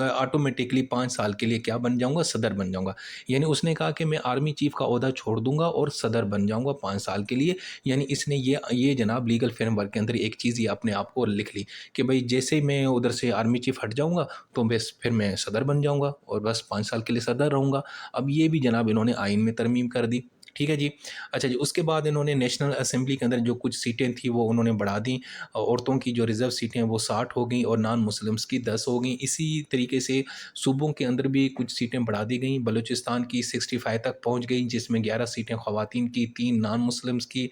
Automatically 5 سال کے لیے کیا بن جاؤں گا؟ صدر بن جاؤں گا۔ یعنی اس نے کہا کہ میں آرمی چیف کا عہدہ چھوڑ دوں گا اور صدر بن جاؤں گا 5 سال کے لیے۔ یعنی اس نے یہ جناب لیگل فریم ورک کے اندر ایک چیز یہ اپنے آپ کو لکھ لی کہ بھائی جیسے میں ادھر سے آرمی چیف ہٹ جاؤں گا تو بس پھر میں صدر بن جاؤں گا اور بس 5 سال کے لیے صدر رہوں گا۔ اب یہ بھی جناب انہوں نے آئین میں ترمیم کر دی، ٹھیک ہے جی۔ اچھا جی، اس کے بعد انہوں نے نیشنل اسمبلی کے اندر جو کچھ سیٹیں تھیں وہ انہوں نے بڑھا دیں، عورتوں کی جو ریزرو سیٹیں وہ 60 ہو گئیں اور نان مسلمس کی 10 ہو گئیں۔ اسی طریقے سے صوبوں کے اندر بھی کچھ سیٹیں بڑھا دی گئیں، بلوچستان کی 65 تک پہنچ گئیں جس میں 11 سیٹیں خواتین کی، 3 نان مسلمس کی۔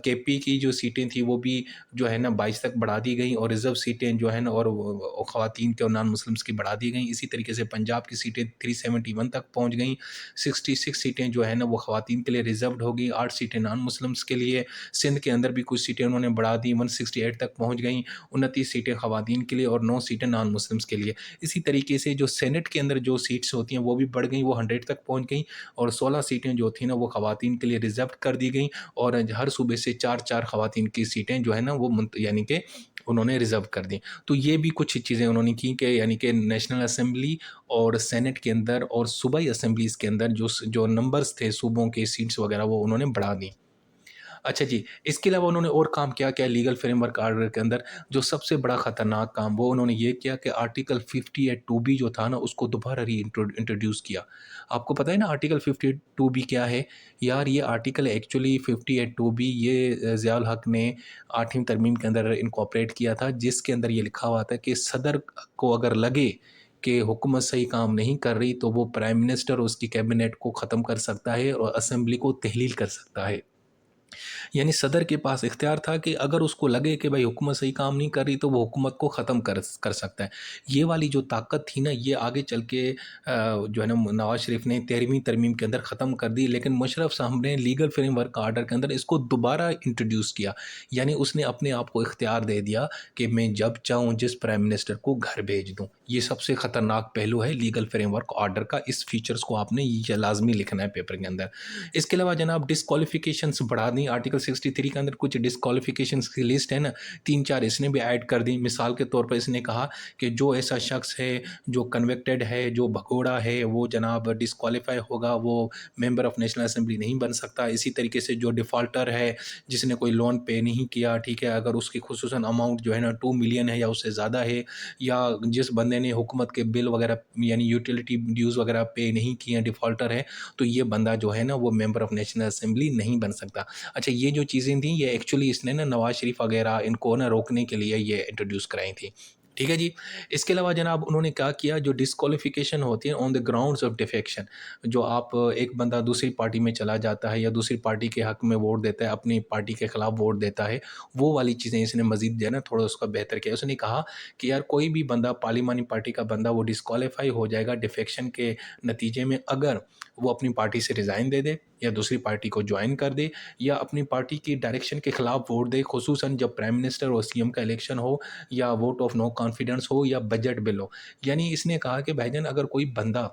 کے پی کی جو سیٹیں تھیں وہ بھی جو ہے نا 22 تک بڑھا دی گئیں اور ریزرو سیٹیں جو ہے نا اور خواتین کے اور نان مسلمس کی بڑھا دی گئیں۔ اسی طریقے سے پنجاب کی سیٹیں 371 تک پہنچ گئیں، 66 سیٹیں جو ہے نا وہ خواتین کے لیے ریزروڈ ہوگی، 8 سیٹیں نان مسلمس کے لیے۔ سندھ کے اندر بھی کچھ سیٹیں انہوں نے بڑھا دی، 168 تک پہنچ گئیں، 29 سیٹیں خواتین کے لیے اور 9 سیٹیں نان مسلمس کے لیے۔ اسی طریقے سے جو سینٹ کے اندر جو سیٹس ہوتی ہیں وہ بھی بڑھ گئیں، وہ 100 تک پہنچ گئیں اور 16 سیٹیں جو تھیں نا وہ خواتین کے لیے ریزرو کر دی گئیں اور ہر صوبے سے 4 خواتین کی سیٹیں جو ہے نا وہ یعنی کہ انہوں نے ریزرو کر دیں۔ تو یہ بھی کچھ چیزیں انہوں نے کی کہ یعنی کہ نیشنل اسمبلی اور سینٹ کے اندر اور صوبائی اسمبلیز کے اندر جو نمبرز تھے صوبوں کے سیٹس وغیرہ وہ انہوں نے بڑھا دیں۔ اچھا جی، اس کے علاوہ انہوں نے اور کام کیا لیگل فریم ورک آرڈر کے اندر جو سب سے بڑا خطرناک کام وہ انہوں نے یہ کیا کہ آرٹیکل 58(2)B جو تھا نا اس کو دوبارہ انٹروڈیوس کیا۔ آپ کو پتہ ہے نا آرٹیکل 52B کیا ہے؟ یار یہ آرٹیکل ایکچولی 58(2)B یہ ضیاء الحق نے 8ویں ترمیم کے اندر انکارپوریٹ کیا تھا، جس کے اندر یہ لکھا ہوا تھا کہ صدر کو اگر لگے کہ حکومت صحیح کام نہیں کر رہی تو وہ پرائم منسٹر اور اس کی کیبنٹ کو ختم کر سکتا ہے اور اسمبلی کو تحلیل کر سکتا ہے۔ یعنی صدر کے پاس اختیار تھا کہ اگر اس کو لگے کہ بھائی حکومت صحیح کام نہیں کر رہی تو وہ حکومت کو ختم کر سکتا ہے۔ یہ والی جو طاقت تھی نا یہ آگے چل کے جو ہے نا نواز شریف نے 13ویں ترمیم کے اندر ختم کر دی، لیکن مشرف صاحب نے لیگل فریم ورک آرڈر کے اندر اس کو دوبارہ انٹروڈیوس کیا۔ یعنی اس نے اپنے آپ کو اختیار دے دیا کہ میں جب چاہوں جس پرائم منسٹر کو گھر بھیج دوں۔ یہ سب سے خطرناک پہلو ہے لیگل فریم ورک آرڈر کا، اس فیچرز کو آپ نے یہ لازمی لکھنا ہے پیپر کے اندر۔ اس کے علاوہ جناب ڈسکوالیفیکیشنز بڑھا دیں، آرٹیکل 63 کے اندر کچھ ڈسکوالیفیکیشنز کی لسٹ ہے نا 3-4 اس نے بھی ایڈ کر دی۔ مثال کے طور پر اس نے کہا کہ جو ایسا شخص ہے جو کنوکٹڈ ہے، جو بھگوڑا ہے، وہ جناب ڈسکوالیفائی ہوگا، وہ ممبر آف نیشنل اسمبلی نہیں بن سکتا۔ اسی طریقے سے جو ڈیفالٹر ہے، جس نے کوئی لون پے نہیں کیا، ٹھیک ہے، اگر اس کی خصوصاً اماؤنٹ جو ہے نا 2 ملین ہے یا اس سے زیادہ ہے، یا جس بندے نے حکومت کے بل وغیرہ یعنی یوٹیلیٹی ڈیوز وغیرہ پے نہیں کیے ہیں، ڈیفالٹر ہے، تو یہ بندہ جو ہے نا وہ ممبر آف نیشنل اسمبلی نہیں بن سکتا۔ اچھا یہ جو چیزیں تھیں یہ ایکچولی اس نے نا نواز شریف وغیرہ ان کو نا روکنے کے لیے یہ انٹروڈیوس کرائی تھی، ٹھیک ہے جی۔ اس کے علاوہ جناب انہوں نے کیا کیا، جو ڈسکوالیفیکیشن ہوتی ہے آن دا گراؤنڈز آف ڈیفیکشن، جو آپ ایک بندہ دوسری پارٹی میں چلا جاتا ہے یا دوسری پارٹی کے حق میں ووٹ دیتا ہے، اپنی پارٹی کے خلاف ووٹ دیتا ہے، وہ والی چیزیں اس نے مزید جو ہے نا تھوڑا اس کا بہتر کیا۔ اس نے کہا کہ یار کوئی بھی بندہ پارلیمانی پارٹی کا بندہ وہ ڈسکوالیفائی ہو جائے گا ڈیفیکشن کے نتیجے میں اگر وہ اپنی پارٹی سے ریزائن دے دے یا دوسری پارٹی کو جوائن کر دے یا اپنی پارٹی کی ڈائریکشن کے خلاف ووٹ دے، خصوصاً جب پرائم منسٹر اور سی ایم کا الیکشن ہو یا ووٹ آف نو کانفیڈنس ہو یا بجٹ بل ہو۔ یعنی اس نے کہا کہ بھائی جان اگر کوئی بندہ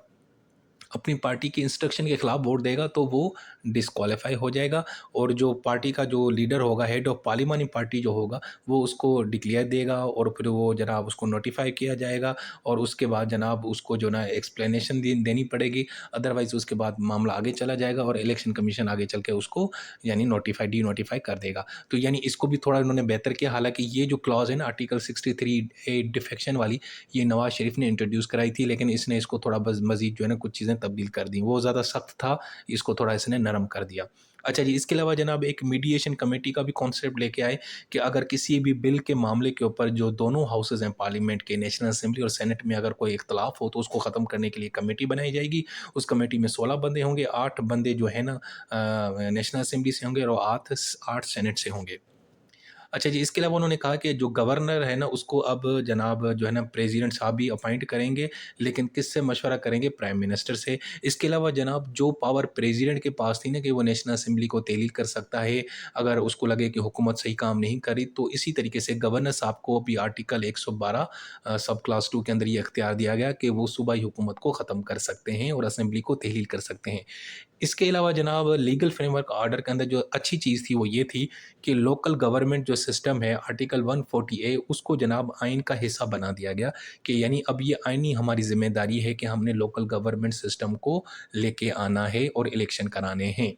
اپنی پارٹی کی انسٹرکشن کے خلاف ووٹ دے گا تو وہ ڈسکوالیفائی ہو جائے گا اور جو پارٹی کا جو لیڈر ہوگا، ہیڈ آف پارلیمانی پارٹی جو ہوگا، وہ اس کو ڈکلیئر دے گا اور پھر وہ جناب اس کو نوٹیفائی کیا جائے گا اور اس کے بعد جناب اس کو جو نا ایکسپلینیشن دینی پڑے گی، ادروائز اس کے بعد معاملہ آگے چلا جائے گا اور الیکشن کمیشن آگے چل کے اس کو یعنی ڈی نوٹیفائی کر دے گا۔ تو یعنی اس کو بھی تھوڑا انہوں نے بہتر کیا، حالانکہ یہ جو کلاز ہے نا آرٹیکل 63(a) ڈیفیکشن والی، یہ نواز شریف نے انٹروڈیوس کرائی تھی، لیکن اس نے اس کو تھوڑا مزید جو ہے نا کچھ چیزیں تبدیل کر دیں، وہ زیادہ سخت تھا، اس کو تھوڑا اس نے نرم کر دیا۔ اچھا جی، اس کے علاوہ جناب ایک میڈیشن کمیٹی کا بھی کانسیپٹ لے کے آئے کہ اگر کسی بھی بل کے معاملے کے اوپر جو دونوں ہاؤسز ہیں پارلیمنٹ کے، نیشنل اسمبلی اور سینٹ میں، اگر کوئی اختلاف ہو تو اس کو ختم کرنے کے لیے کمیٹی بنائی جائے گی۔ اس کمیٹی میں 16 بندے ہوں گے، 8 بندے جو ہے نا نیشنل اسمبلی سے ہوں گے اور 8 سینٹ سے ہوں گے۔ اچھا جی، اس کے علاوہ انہوں نے کہا کہ جو گورنر ہے نا اس کو اب جناب جو ہے نا پریزیڈنٹ صاحب بھی اپائنٹ کریں گے، لیکن کس سے مشورہ کریں گے؟ پرائم منسٹر سے۔ اس کے علاوہ جناب جو پاور پریزیڈنٹ کے پاس تھی نا کہ وہ نیشنل اسمبلی کو تحلیل کر سکتا ہے اگر اس کو لگے کہ حکومت صحیح کام نہیں کری، تو اسی طریقے سے گورنر صاحب کو بھی آرٹیکل 112 سب کلاس 2 کے اندر یہ اختیار دیا گیا کہ وہ صوبائی حکومت کو ختم کر سکتے ہیں اور اسمبلی کو تحلیل کر سکتے ہیں۔ اس کے علاوہ جناب لیگل فریم ورک آرڈر کے اندر جو اچھی چیز تھی وہ یہ تھی کہ لوکل گورنمنٹ جو سسٹم ہے آرٹیکل 140A اس کو جناب آئین کا حصہ بنا دیا گیا کہ یعنی اب یہ آئینی ہماری ذمہ داری ہے کہ ہم نے لوکل گورنمنٹ سسٹم کو لے کے آنا ہے اور الیکشن کرانے ہیں.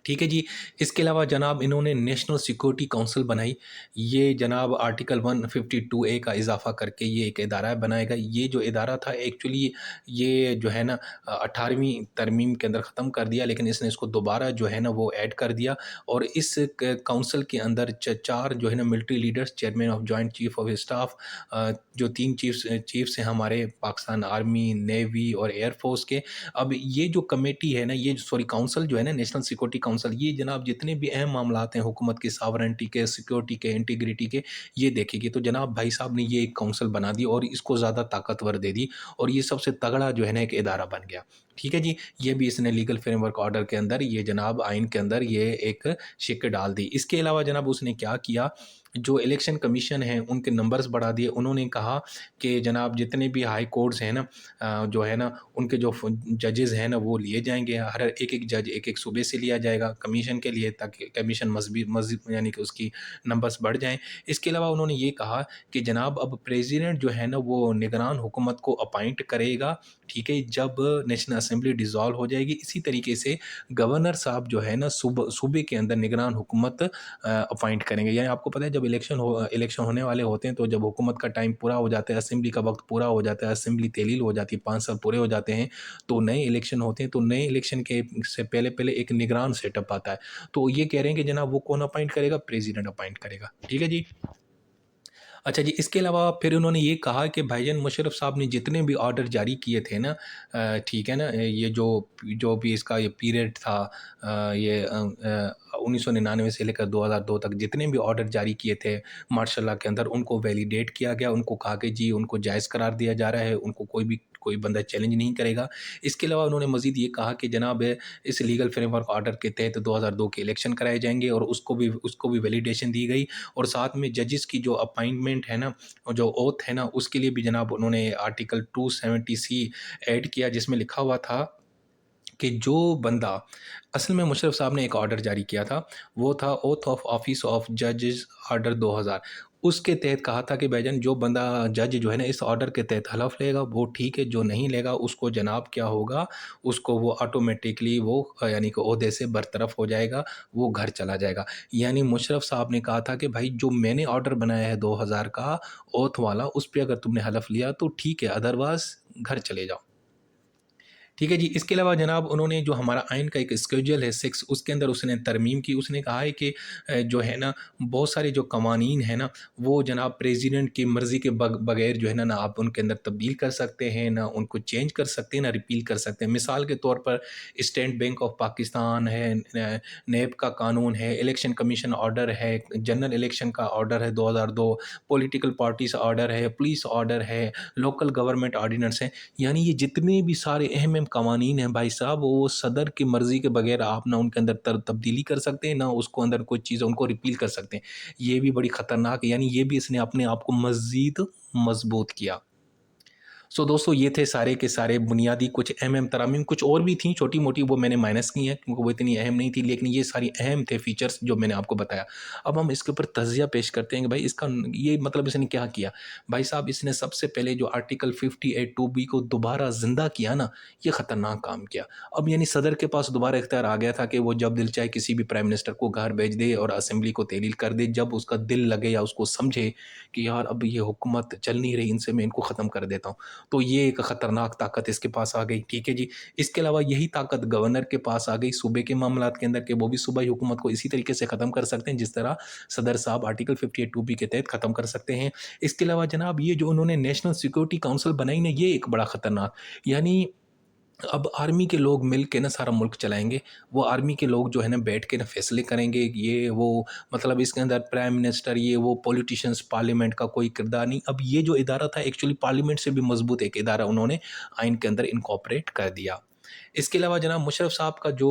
ٹھیک ہے جی. اس کے علاوہ جناب انہوں نے نیشنل سیکورٹی کونسل بنائی. یہ جناب آرٹیکل 152A کا اضافہ کر کے یہ ایک ادارہ بنائے گا. یہ جو ادارہ تھا ایکچولی یہ جو ہے نا 18ویں ترمیم کے اندر ختم کر دیا، لیکن اس نے اس کو دوبارہ جو ہے نا وہ ایڈ کر دیا. اور اس کونسل کے اندر 4 جو ہے نا military leaders, chairman of joint chief of staff, جو 3 چیفس ہیں ہمارے پاکستان آرمی، نیوی اور ایئر فورس کے. اب یہ جو کمیٹی ہے نا، یہ کونسل جو ہے نا نیشنل سیکورٹی کونسل، یہ جناب جتنے بھی اہم معاملات ہیں حکومت کی ساورنٹی کے، سیکورٹی کے، انٹیگریٹی کے، یہ دیکھے گی. تو جناب بھائی صاحب نے یہ ایک کونسل بنا دی اور اس کو زیادہ طاقتور دے دی اور یہ سب سے تگڑا جو ہے نا ایک ادارہ بن گیا. ٹھیک ہے جی. یہ بھی اس نے لیگل فریم ورک آرڈر کے اندر یہ جناب آئین کے اندر یہ ایک شک ڈال دی. اس کے علاوہ جناب اس نے کیا کیا، جو الیکشن کمیشن ہیں ان کے نمبرز بڑھا دیے. انہوں نے کہا کہ جناب جتنے بھی ہائی کورٹس ہیں نا جو ہے نا ان کے جو ججز ہیں نا وہ لیے جائیں گے. ہر ایک جج ایک صوبے سے لیا جائے گا کمیشن کے لیے، تاکہ کمیشن مزید یعنی کہ اس کی نمبرز بڑھ جائیں. اس کے علاوہ انہوں نے یہ کہا کہ جناب اب پریزیڈنٹ جو ہے نا وہ نگران حکومت کو اپائنٹ کرے گا. ٹھیک ہے، جب نیشنل اسمبلی ڈیزالو ہو جائے گی. اسی طریقے سے گورنر صاحب جو ہے نا صوبے کے اندر نگران حکومت اپائنٹ کریں گے. یعنی آپ کو پتہ ہے جب الیکشن ہونے والے ہوتے ہیں تو جب حکومت کا ٹائم پورا ہو جاتا ہے، اسمبلی کا وقت پورا ہو جاتا ہے، اسمبلی تعلیل ہو جاتی ہے، 5 سال پورے ہو جاتے ہیں، تو نئے الیکشن ہوتے ہیں. تو نئے الیکشن کے سے پہلے ایک نگران سیٹ اپ آتا ہے. تو یہ کہہ رہے ہیں کہ جناب وہ کون اپائنٹ کرے گا؟ پریزیڈنٹ اپائنٹ کرے گا. ٹھیک ہے جی. اچھا جی. اس کے علاوہ پھر انہوں نے یہ کہا کہ بھائی جان مشرف صاحب نے جتنے بھی آرڈر جاری کیے تھے نا، ٹھیک ہے نا، یہ جو بھی اس کا یہ پیریڈ تھا، یہ 1999 سے لے کر 2002 تک جتنے بھی آرڈر جاری کیے تھے مارشل لاء کے اندر، ان کو ویلیڈیٹ کیا گیا. ان کو کہا کہ جی ان کو جائز قرار دیا جا رہا ہے، ان کو کوئی بندہ چیلنج نہیں کرے گا. اس کے علاوہ انہوں نے مزید یہ کہا کہ جناب اس لیگل فریم ورک آرڈر کے تحت 2002 کے الیکشن کرائے جائیں گے اور اس کو بھی ویلیڈیشن دی گئی. اور ساتھ میں ججز کی جو اپائنٹمنٹ ہے نا، جو اوتھ ہے نا، اس کے لیے بھی جناب انہوں نے آرٹیکل 270C ایڈ کیا، جس میں لکھا ہوا تھا کہ جو بندہ اصل میں مشرف صاحب نے ایک آرڈر جاری کیا تھا، وہ تھا اوتھ آف آفس آف ججز آرڈر 2000. اس کے تحت کہا تھا کہ بھائی جان جو بندہ جج جو ہے نا اس آرڈر کے تحت حلف لے گا وہ ٹھیک ہے، جو نہیں لے گا اس کو جناب کیا ہوگا، اس کو وہ آٹومیٹکلی وہ یعنی کہ عہدے سے برطرف ہو جائے گا، وہ گھر چلا جائے گا. یعنی مشرف صاحب نے کہا تھا کہ بھائی جو میں نے آرڈر بنایا ہے 2000 کا اوتھ والا، اس پہ اگر تم نے حلف لیا تو ٹھیک ہے، ادروائز گھر چلے جاؤ. ٹھیک ہے جی. اس کے علاوہ جناب انہوں نے جو ہمارا آئین کا ایک اسکیڈول ہے 6، اس کے اندر اس نے ترمیم کی. اس نے کہا ہے کہ جو ہے نا بہت سارے جو قوانین ہیں نا وہ جناب پریزیڈنٹ کی مرضی کے بغیر جو ہے نا آپ ان کے اندر تبدیل کر سکتے ہیں، نہ ان کو چینج کر سکتے ہیں، نہ ریپیل کر سکتے ہیں. مثال کے طور پر اسٹیٹ بینک آف پاکستان ہے، نیب کا قانون ہے، الیکشن کمیشن آرڈر ہے، جنرل الیکشن کا آرڈر ہے 2002، پولیٹیکل پارٹیز آرڈر ہے، پولیس آرڈر ہے، لوکل گورنمنٹ آرڈیننس ہے. یعنی یہ جتنے بھی سارے اہم قوانین ہیں بھائی صاحب، وہ صدر کی مرضی کے بغیر آپ نہ ان کے اندر تبدیلی کر سکتے ہیں، نہ اس کو اندر کوئی چیز ان کو ریپیل کر سکتے ہیں. یہ بھی بڑی خطرناک ہے. یعنی یہ بھی اس نے اپنے آپ کو مزید مضبوط کیا. سو دوستو یہ تھے سارے کے سارے بنیادی کچھ اہم ترامیم. کچھ اور بھی تھیں چھوٹی موٹی، وہ میں نے مائنس کی ہیں کیونکہ وہ اتنی اہم نہیں تھی، لیکن یہ ساری اہم تھے فیچرز جو میں نے آپ کو بتایا. اب ہم اس کے اوپر تجزیہ پیش کرتے ہیں کہ بھائی اس کا یہ مطلب اس نے کیا کیا. بھائی صاحب اس نے سب سے پہلے جو آرٹیکل 58(2)B کو دوبارہ زندہ کیا نا، یہ خطرناک کام کیا. اب یعنی صدر کے پاس دوبارہ اختیار آ گیا تھا کہ وہ جب دل چاہے کسی بھی پرائم منسٹر کو گھر بھیج دے اور اسمبلی کو تعلیل کر دے، جب اس کا دل لگے یا اس کو سمجھے کہ یار اب یہ حکومت چل نہیں رہی، ان سے میں ان کو ختم کر دیتا ہوں. تو یہ ایک خطرناک طاقت اس کے پاس آ گئی. ٹھیک ہے جی. اس کے علاوہ یہی طاقت گورنر کے پاس آ گئی صوبے کے معاملات کے اندر، کہ وہ بھی صوبائی حکومت کو اسی طریقے سے ختم کر سکتے ہیں جس طرح صدر صاحب آرٹیکل 58(2)B کے تحت ختم کر سکتے ہیں. اس کے علاوہ جناب یہ جو انہوں نے نیشنل سیکورٹی کونسل بنائی نا، یہ ایک بڑا خطرناک، یعنی اب آرمی کے لوگ مل کے نا سارا ملک چلائیں گے. وہ آرمی کے لوگ جو ہے نا بیٹھ کے نا فیصلے کریں گے. یہ وہ مطلب اس کے اندر پرائم منسٹر، یہ وہ پولیٹیشنز، پارلیمنٹ کا کوئی کردار نہیں. اب یہ جو ادارہ تھا ایکچولی پارلیمنٹ سے بھی مضبوط ایک ادارہ انہوں نے آئین کے اندر انکارپوریٹ کر دیا. اس کے علاوہ جناب مشرف صاحب کا جو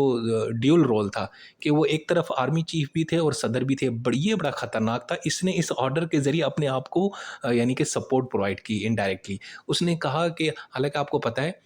ڈیول رول تھا کہ وہ ایک طرف آرمی چیف بھی تھے اور صدر بھی تھے، یہ بڑا خطرناک تھا. اس نے اس آرڈر کے ذریعے اپنے آپ کو یعنی کہ سپورٹ پرووائڈ کی انڈائریکٹلی. اس نے کہا کہ حالانکہ آپ کو پتہ ہے